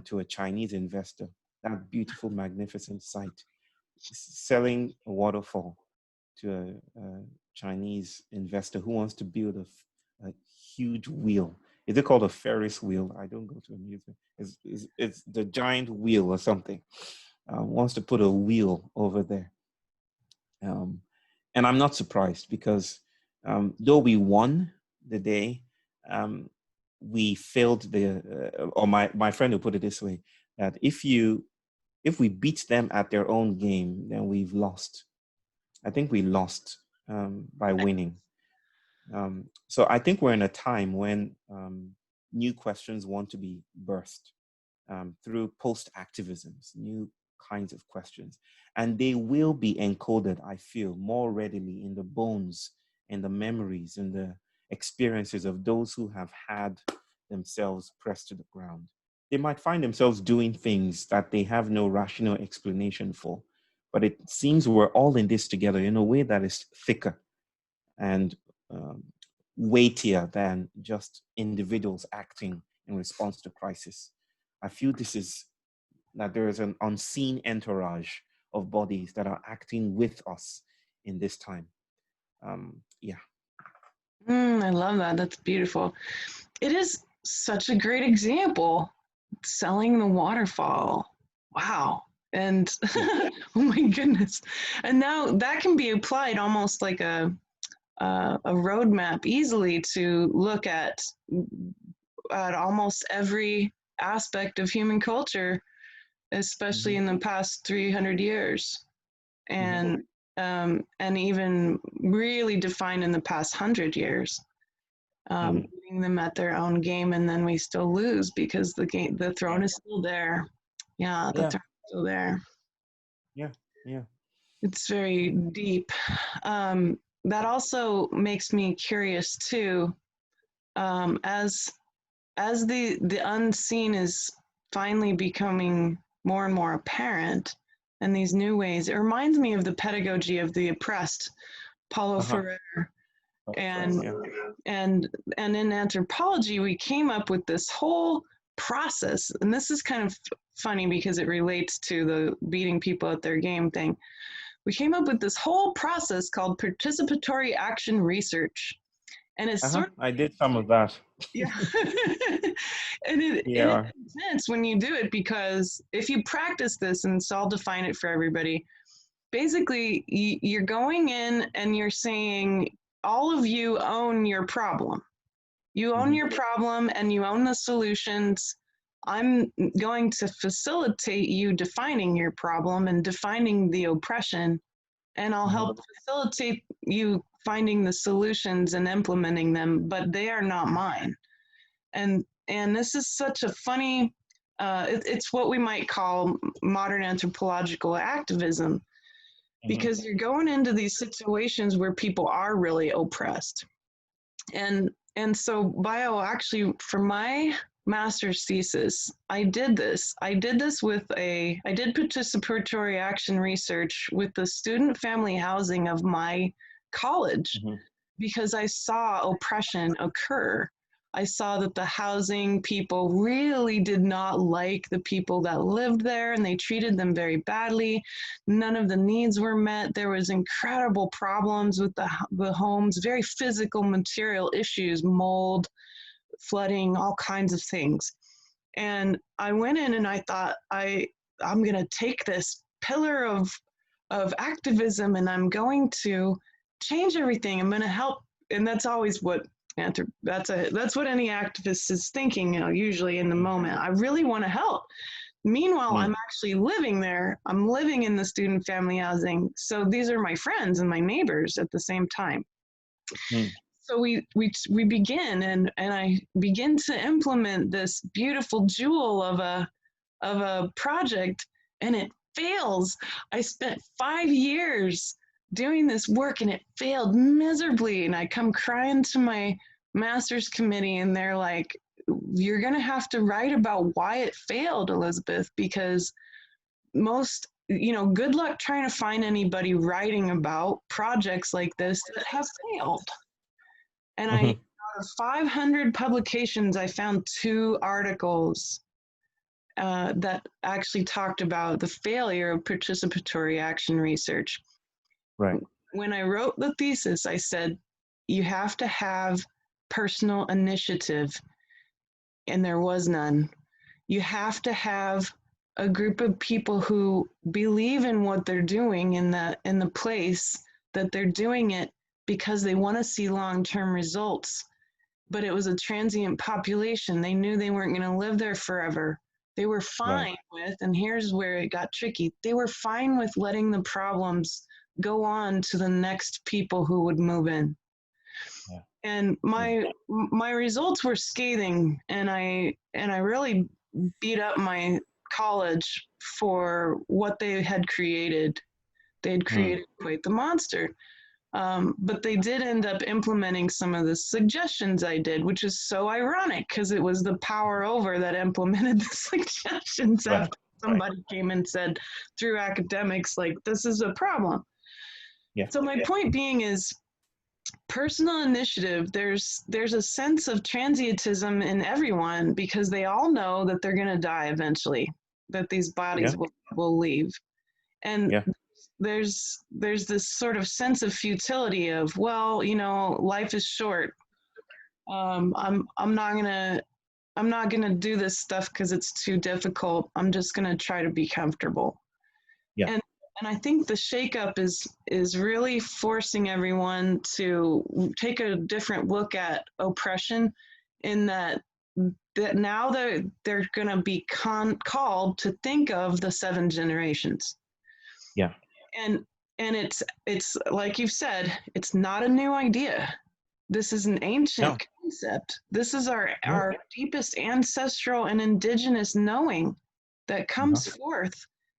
to a Chinese investor. That beautiful, magnificent site, selling a waterfall to a Chinese investor who wants to build a huge wheel. Is it called a Ferris wheel? I don't go to amusement. It's the giant wheel or something. Wants to put a wheel over there. Um, and I'm not surprised because though we won the day, um, we failed or my friend who put it this way, that if we beat them at their own game, then we've lost. I think we lost by winning. So I think we're in a time when new questions want to be birthed through post-activisms, new kinds of questions. And they will be encoded, I feel, more readily in the bones, in the memories, in the experiences of those who have had themselves pressed to the ground. They might find themselves doing things that they have no rational explanation for. But it seems we're all in this together in a way that is thicker and weightier than just individuals acting in response to crisis. I feel that there is an unseen entourage of bodies that are acting with us in this time. Yeah. I love that. That's beautiful. It is such a great example. Selling the waterfall. Wow. And oh my goodness. And now that can be applied almost like a roadmap easily to look at almost every aspect of human culture, especially in the past 300 years, and even really defined in the past 100 years. Beating them at their own game, and then we still lose because the throne is still there. Yeah, the throne is still there. Yeah. It's very deep. That also makes me curious too, as the unseen is finally becoming more and more apparent in these new ways. It reminds me of the pedagogy of the oppressed, Paulo Freire. And and in anthropology, we came up with this whole process, and this is kind of funny because it relates to the beating people at their game thing. We came up with this whole process called participatory action research, and it's sort of, I did some of that. yeah. And it makes sense when you do it, because if you practice this, and so I'll define it for everybody, basically you're going in and you're saying, all of you own your problem. You own your problem and you own the solutions. I'm going to facilitate you defining your problem and defining the oppression, and I'll help facilitate you finding the solutions and implementing them, but they are not mine. And this is such a funny, it's what we might call modern anthropological activism, because you're going into these situations where people are really oppressed. And so Bayo, actually, for my master's thesis, I did with I did participatory action research with the student family housing of my college, because I saw oppression occur. I saw that the housing people really did not like the people that lived there, and they treated them very badly. None of the needs were met. There was incredible problems with the homes, very physical material issues, mold, flooding, all kinds of things. And I went in and I thought, I'm going to take this pillar of activism and I'm going to change everything. I'm going to help. And that's always what that's what any activist is thinking, usually in the moment. I really want to help. Meanwhile, I'm actually living there. I'm living in the student family housing. So these are my friends and my neighbors at the same time. So we begin, and I begin to implement this beautiful jewel of a project, and it fails. I spent 5 years doing this work and it failed miserably. And I come crying to my master's committee, and they're like, you're going to have to write about why it failed, Elizabeth, because good luck trying to find anybody writing about projects like this that have failed. And Mm-hmm. out of 500 publications, I found 2 articles that actually talked about the failure of participatory action research. Right. When I wrote the thesis, I said, you have to have personal initiative, and there was none. You have to have a group of people who believe in what they're doing in the place that they're doing it because they want to see long-term results. But it was a transient population. They knew they weren't going to live there forever. They were fine with, and here's where it got tricky, they were fine with letting the problems go on to the next people who would move in. Yeah. And my results were scathing, and I really beat up my college for what they had created. They had created quite the monster. But they did end up implementing some of the suggestions I did, which is so ironic because it was the power over that implemented the suggestions Right. after somebody came and said through academics, like, this is a problem. Yeah. So my point being is personal initiative, there's a sense of transientism in everyone because they all know that they're going to die eventually, that these bodies will leave. And there's this sort of sense of futility of, well, life is short. I'm not gonna do this stuff because it's too difficult. I'm just gonna try to be comfortable. Yeah. And I think the shakeup is really forcing everyone to take a different look at oppression, in that now they're going to be called to think of the 7 generations. Yeah. And it's like you've said, it's not a new idea. This is an ancient concept. This is our deepest ancestral and indigenous knowing that comes forth.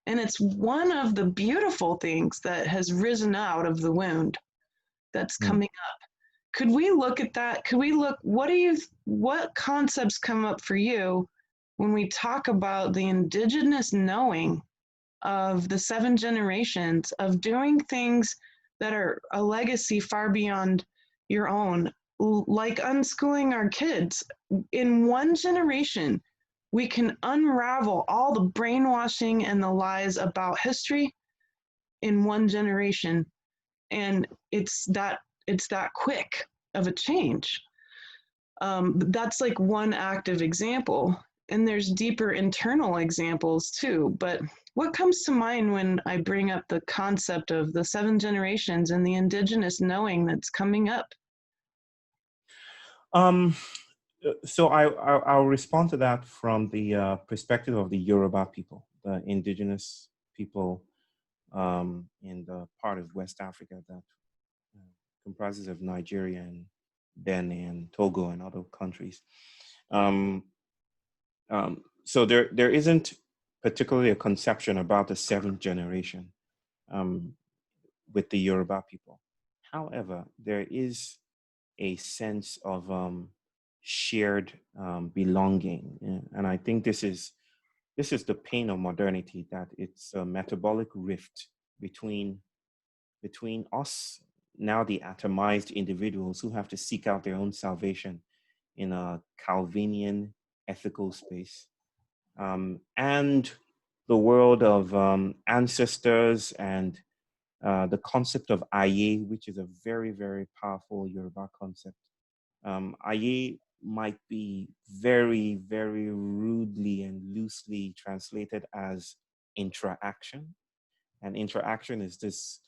And it's one of the beautiful things that has risen out of the wound that's coming up. Could we look at that? Could we look, what concepts come up for you when we talk about the indigenous knowing of the 7 generations of doing things that are a legacy far beyond your own, like unschooling our kids? In 1 generation, we can unravel all the brainwashing and the lies about history in 1 generation. And it's that quick of a change. That's like one active example. And there's deeper internal examples too. But what comes to mind when I bring up the concept of the 7 generations and the indigenous knowing that's coming up? So I'll respond to that from the perspective of the Yoruba people, the indigenous people in the part of West Africa that comprises of Nigeria and Benin and Togo and other countries. So there isn't particularly a conception about the 7th generation with the Yoruba people. However, there is a sense of shared belonging, and I think this is the pain of modernity, that it's a metabolic rift between us, now the atomized individuals who have to seek out their own salvation in a Calvinian ethical space, and the world of ancestors and the concept of Aye, which is a very, very powerful Yoruba concept. Aye might be very, very rudely and loosely translated as interaction. And interaction is this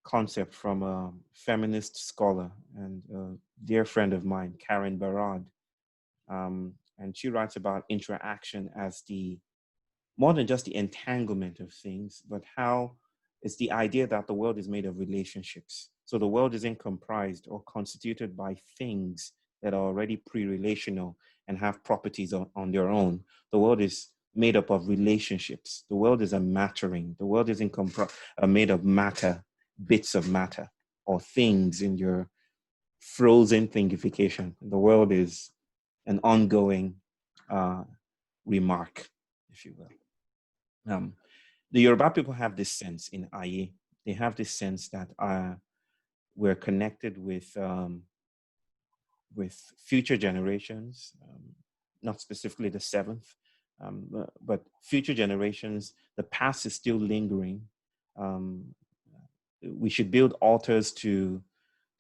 concept from a feminist scholar and a dear friend of mine, Karen Barad. And she writes about interaction as more than just the entanglement of things, but how it's the idea that the world is made of relationships. So the world isn't comprised or constituted by things that are already pre-relational and have properties on their own. The world is made up of relationships. The world is a mattering. The world isn't made of matter, bits of matter, or things in your frozen thingification. The world is an ongoing remark, if you will. The Yoruba people have this sense in Aye. They have this sense that we're connected with future generations, not specifically the seventh, but future generations. The past is still lingering. We should build altars to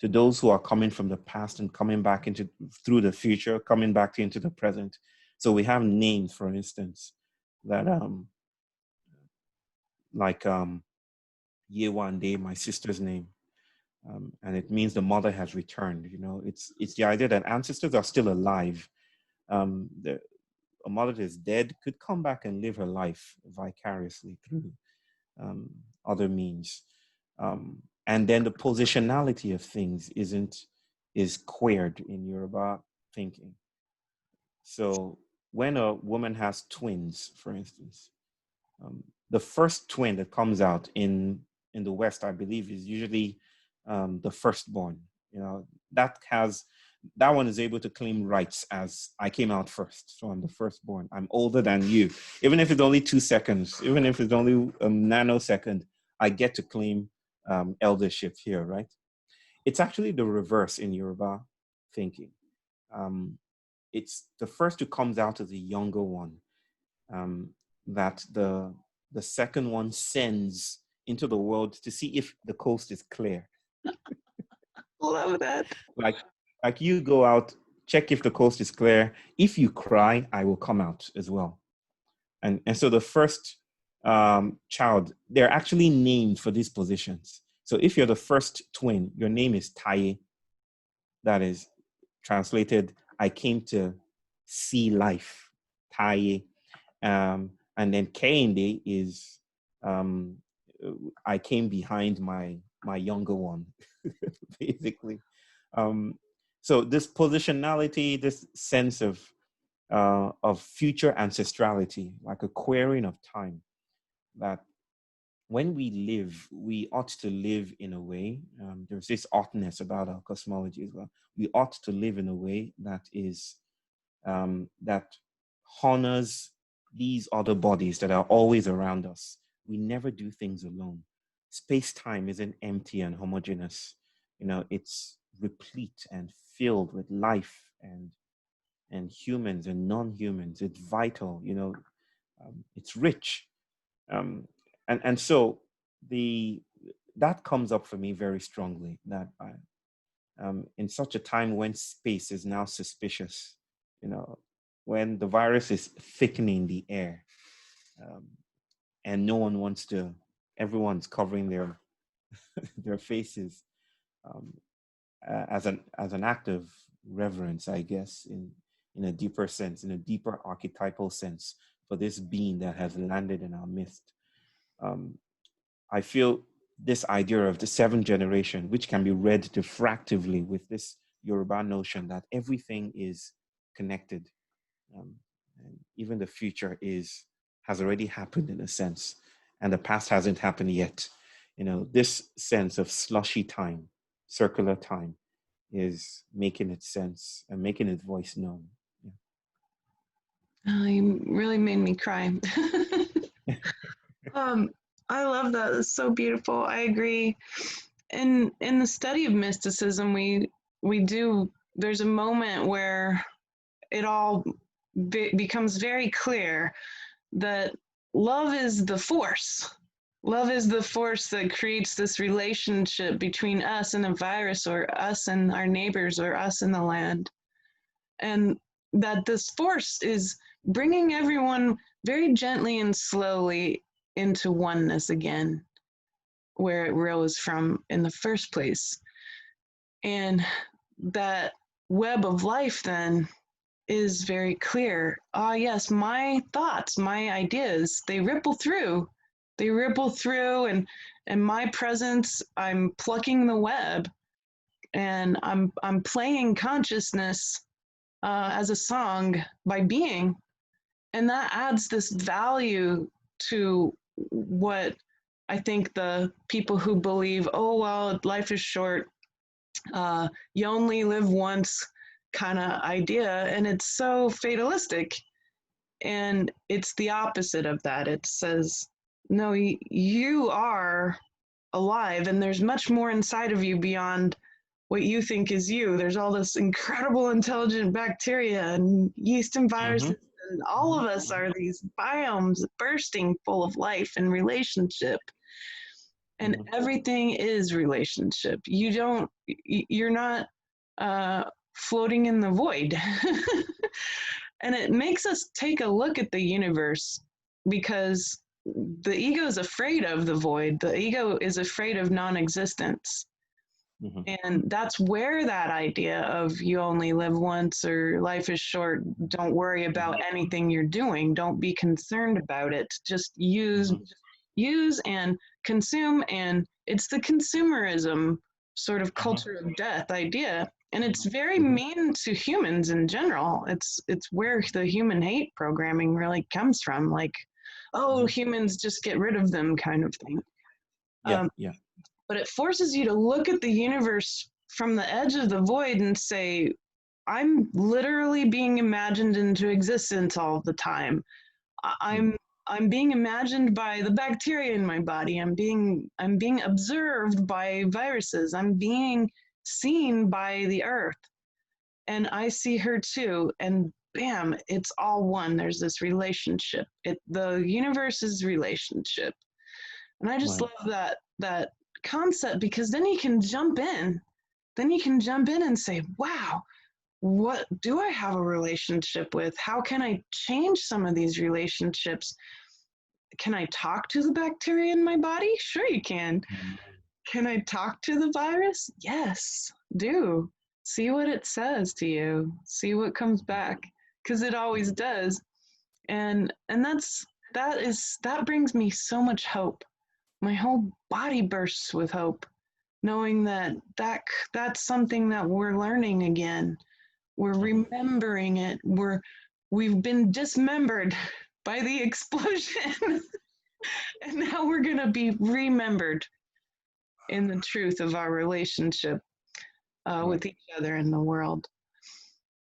those who are coming from the past and coming back into through the future, coming back into the present. So we have names, for instance, that like Yewande, my sister's name. And it means the mother has returned. You know, it's the idea that ancestors are still alive. A mother that is dead could come back and live her life vicariously through other means. And then the positionality of things is queered in Yoruba thinking. So when a woman has twins, for instance, the first twin that comes out in the West, I believe, is usually the firstborn. You know, that one is able to claim rights as I came out first, so I'm the firstborn. I'm older than you, even if it's only 2 seconds, even if it's only a nanosecond. I get to claim eldership here, right? It's actually the reverse in Yoruba thinking. It's the first who comes out as the younger one, that the second one sends into the world to see if the coast is clear. Love that. Like you go out, check if the coast is clear. If you cry, I will come out as well. And so the first child, they're actually named for these positions. So if you're the first twin, your name is Taye. That is translated, I came to see life, Taye. And then Kehinde is, I came behind my younger one, basically. So this positionality, this sense of future ancestrality, like a querying of time, that when we live, we ought to live in a way, there's this oughtness about our cosmology as well. We ought to live in a way that is, that honors these other bodies that are always around us. We never do things alone. Space-time isn't empty and homogeneous. You know, it's replete and filled with life and humans and non-humans. It's vital, you know, it's rich. And so that comes up for me very strongly, that in such a time when space is now suspicious, you know, when the virus is thickening the air, and no one wants to, everyone's covering their their faces, as an act of reverence, I guess, in a deeper sense, in a deeper archetypal sense, for this being that has landed in our midst. I feel this idea of the seventh generation, which can be read diffractively with this Yoruba notion that everything is connected, and even the future has already happened in a sense, and the past hasn't happened yet. You know, this sense of slushy time, circular time, is making its sense and making its voice known. Oh, you really made me cry. I love that. It's so beautiful. I agree. In the study of mysticism, we do. There's a moment where it all becomes very clear that love is the force. Love is the force that creates this relationship between us and a virus, or us and our neighbors, or us and the land. And that this force is bringing everyone very gently and slowly into oneness again, where it rose from in the first place. And that web of life then is very clear. Ah, yes, my thoughts, my ideas, they ripple through They ripple through, and my presence, I'm plucking the web, and I'm playing consciousness as a song by being, and that adds this value to what I think the people who believe, oh well, life is short, you only live once kind of idea, and it's so fatalistic. And it's the opposite of that. It says, no, you are alive, and there's much more inside of you beyond what you think is you. There's all this incredible intelligent bacteria and yeast and Mm-hmm. viruses, and all of us are these biomes bursting full of life and relationship. And Mm-hmm. everything is relationship. You're not uh, floating in the void. And it makes us take a look at the universe, because the ego is afraid of the void. The ego is afraid of non existence. Mm-hmm. And that's where that idea of you only live once or life is short, don't worry about anything you're doing, don't be concerned about it, just Mm-hmm. use and consume. And it's the consumerism sort of Mm-hmm. culture of death idea, and it's very Mm-hmm. mean to humans in general. It's where the human hate programming really comes from, like, oh, Mm-hmm. humans, just get rid of them kind of thing. Yeah, um, yeah. but it forces you to look at the universe from the edge of the void and say, I'm literally being imagined into existence all the time. Mm. I'm being imagined by the bacteria in my body. I'm being observed by viruses. I'm being seen by the earth. And I see her too. And bam, it's all one. There's this relationship. The universe is relationship. And I just Right. love that concept, because then you can jump in. Then you can jump in and say, wow, what do I have a relationship with? How can I change some of these relationships? Can I talk to the bacteria in my body? Sure, you can. Can I talk to the virus? Yes, do. See what it says to you. See what comes back, because it always does. And that brings me so much hope. My whole body bursts with hope, knowing that's something that we're learning again. We're remembering it. We've been dismembered by the explosion, and now we're gonna be remembered in the truth of our relationship Right. with each other in the world.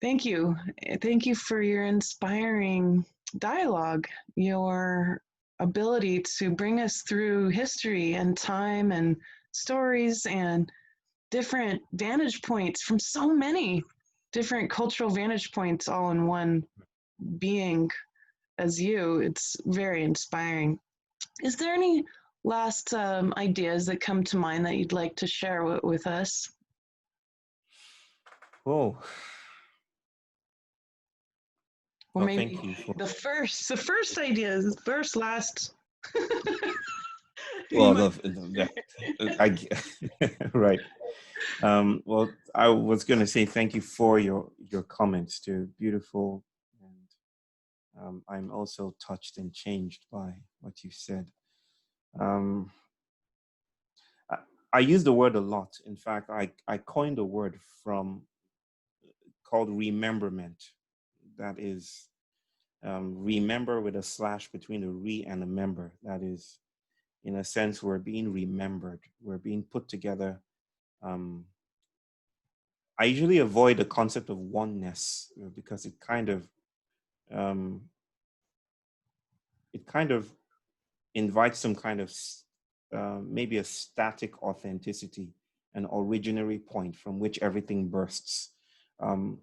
Thank you. Thank you for your inspiring dialogue, your ability to bring us through history and time and stories and different vantage points from so many different cultural vantage points all in one being as you. It's very inspiring. Is there any last ideas that come to mind that you'd like to share with us? Oh, Or well, maybe thank you for. the first idea is first, last. You Well, might. right. Well, I was going to say thank you for your comments too. Beautiful, and I'm also touched and changed by what you said. Um, I, I use the word a lot. In fact, I coined a word from called rememberment. That is, remember with a slash between the re and the member. That is, in a sense, we're being remembered. We're being put together. Um, I usually avoid the concept of oneness because um, it kind of invites some kind of maybe a static authenticity, an originary point from which everything bursts. Um,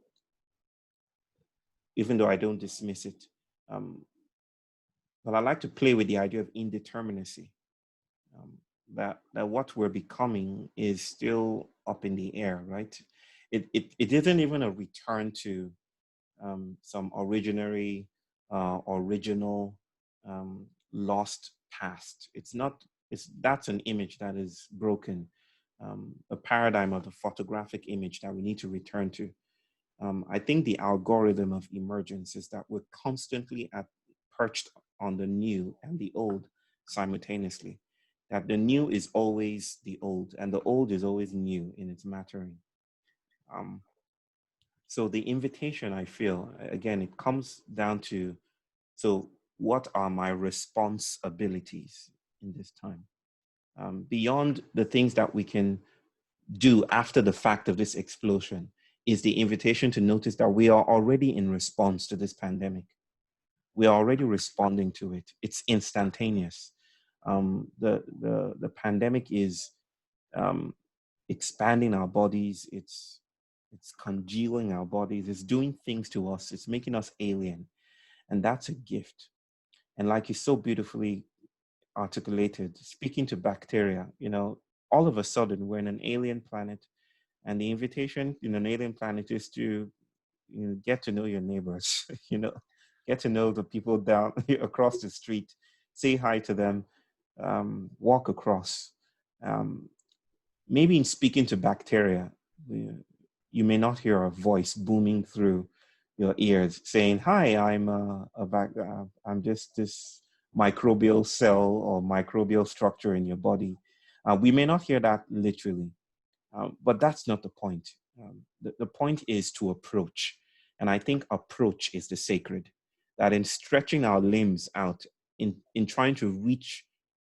even though I don't dismiss it, um, but I like to play with the idea of indeterminacy. Um, that what we're becoming is still up in the air, right? It isn't even a return to some original lost past. It's not. That's an image that is broken, a paradigm of the photographic image that we need to return to. I think the algorithm of emergence is that we're constantly perched on the new and the old, simultaneously, that the new is always the old and the old is always new in its mattering. Um, so the invitation, I feel, again, it comes down to, so what are my responsibilities in this time? Beyond the things that we can do after the fact of this explosion is the invitation to notice that we are already in response to this pandemic. We are already responding to it. It's instantaneous. The pandemic is um, expanding our bodies. It's congealing our bodies. It's doing things to us. It's making us alien, and that's a gift. And like you so beautifully articulated, speaking to bacteria, all of a sudden we're in an alien planet, and the invitation in an alien planet is to get to know your neighbors, get to know the people down across the street, say hi to them, walk across. Um, Maybe in speaking to bacteria, you may not hear a voice booming through your ears saying, "Hi, I'm just this microbial cell or microbial structure in your body." We may not hear that literally, but that's not the point. The point is to approach. And I think approach is the sacred. That in stretching our limbs out, in trying to reach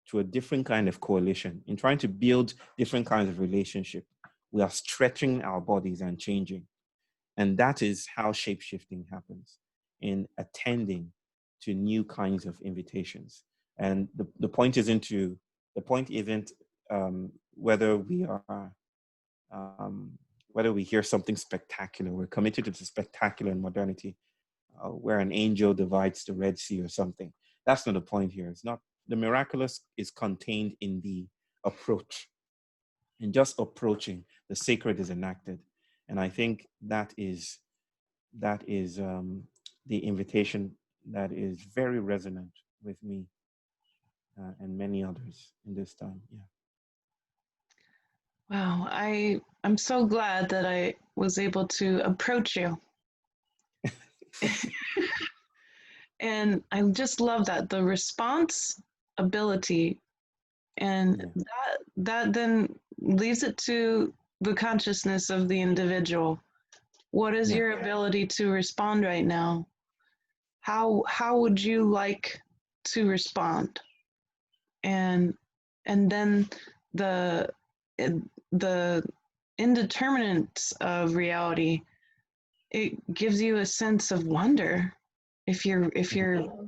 to a different kind of coalition, in trying to build different kinds of relationship, we are stretching our bodies and changing. And that is how shape-shifting happens, in attending to new kinds of invitations. And the point isn't whether we are whether we hear something spectacular. We're committed to the spectacular in modernity, where an angel divides the Red Sea or something. That's not the point here. It's not, the miraculous is contained in the approach. In just approaching, the sacred is enacted. And I think that is the invitation that is very resonant with me and many others in this time. Yeah. Wow, I'm so glad that I was able to approach you. And I just love that, the response ability, and Yeah. that then leaves it to the consciousness of the individual. What is Yeah. your ability to respond right now? How would you like to respond? And then the the indeterminate of reality, it gives you a sense of wonder. If you're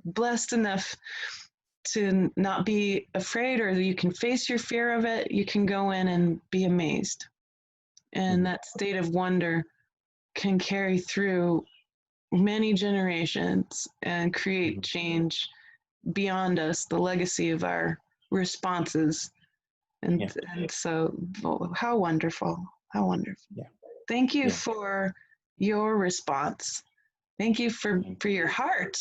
blessed enough to not be afraid, or you can face your fear of it, you can go in and be amazed. And Mhm. that state of wonder can carry through many generations and create Mhm. change beyond us, the legacy of our responses. Yeah. And so, oh, how wonderful, how wonderful. Yeah. Thank you Yeah. for your response. Thank you Thank for your heart.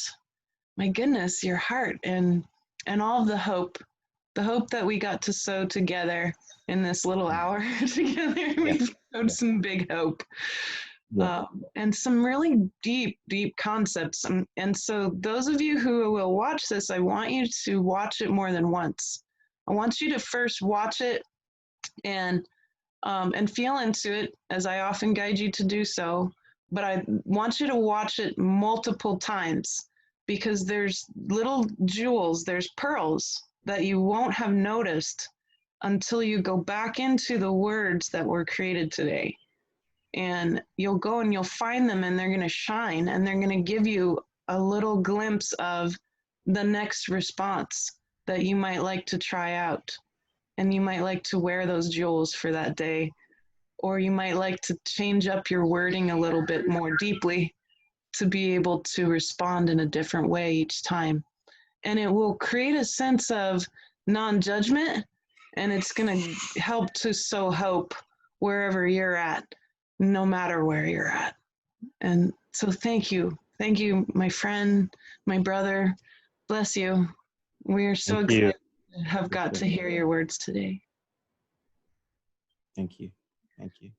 My goodness, your heart, and all of the hope that we got to sow together in this little you. hour together. Yeah. We've sowed Yeah. some big hope, Yeah. and some really deep concepts. And so, those of you who will watch this, I want you to watch it more than once. I want you to first watch it and feel into it, as I often guide you to do so. But I want you to watch it multiple times, because there's little jewels, there's pearls that you won't have noticed until you go back into the words that were created today. And you'll go and you'll find them, and they're going to shine, and they're going to give you a little glimpse of the next response that you might like to try out. And you might like to wear those jewels for that day, or you might like to change up your wording a little bit more deeply to be able to respond in a different way each time. And it will create a sense of non judgment, and it's going to help to sow hope wherever you're at, no matter where you're at. And so, thank you. Thank you, my friend, my brother. Bless you. We are so Thank you. excited to have got Appreciate to it. hear your words today. Thank you. Thank you.